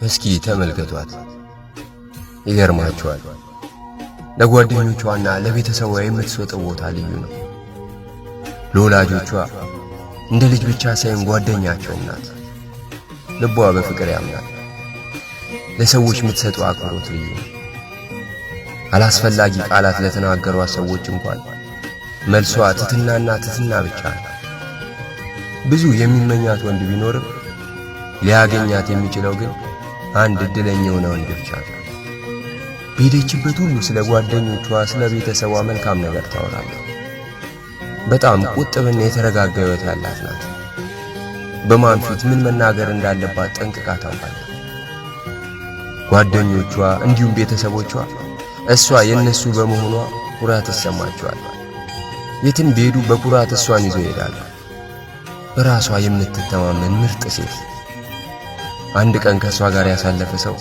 እስኪ ተመልከቷት። ይገርማችኋል። ለጓደኞቿና ለቤተሰቧ የምትሰጠው ቦታ ልዩ ነው። ለወላጆቿ እንደ ልጅ ብቻ ሳይሆን ጓደኛቸውም ናት። ልቧ በፍቅር ያምናል። ለሰዎች የምትሰጠው አክብሮት ልዩ ነው። አላስፈላጊ ቃላት ለተናገሯት ሰዎች እንኳን መልሷ ትትናና ትትና ብቻ ነው። ብዙ የሚመኛት ወንድ ቢኖርም ሊያገኛት የሚችለው ግን አንድ እድለኛ የሆነ ወንድ ብቻ ነው። በሄደችበት ሁሉ ስለ ጓደኞቿ፣ ስለ ቤተሰቧ መልካም ነገር ታወራለች። በጣም ቁጥብና የተረጋጋ ሕይወት ያላት ናት። በማን ፊት ምን መናገር እንዳለባት ጠንቅቃ ታውቃለች። ጓደኞቿ እንዲሁም ቤተሰቦቿ እሷ የነሱ በመሆኗ ኩራት ይሰማቸዋል። የትም ቢሄዱ በኩራት እሷን ይዘው ይሄዳሉ። በራሷ የምትተማመን ምርጥ ሴት። አንድ ቀን ከሷ ጋር ያሳለፈ ሰው